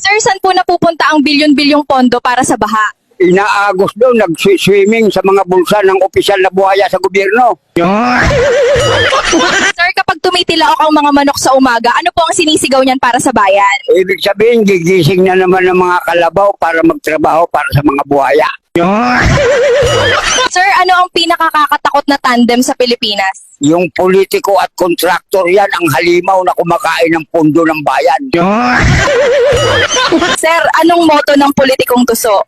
Sir, saan po napupunta ang bilyon-bilyong pondo para sa baha? Inaagos doon, nag-swimming sa mga bulsa ng opisyal na buhaya sa gobyerno. Sir, kapag tumitilaok ang mga manok sa umaga, ano po ang sinisigaw niyan para sa bayan? Ibig sabihin, gigising na naman ng mga kalabaw para magtrabaho para sa mga buhaya. Sir, ano ang pinakakakatakot na tandem sa Pilipinas? Yung politiko at kontraktor yan ang halimaw na kumakain ng pondo ng bayan. Sir, anong moto ng politikong tuso?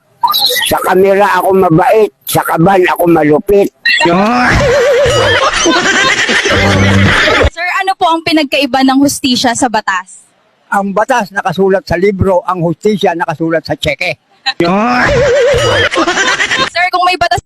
Sa kamera ako mabait, sa kaban ako malupit. Sir, ano po ang pinagkaiba ng hustisya sa batas? Ang batas nakasulat sa libro, ang hustisya nakasulat sa tseke. Sir, kung may batas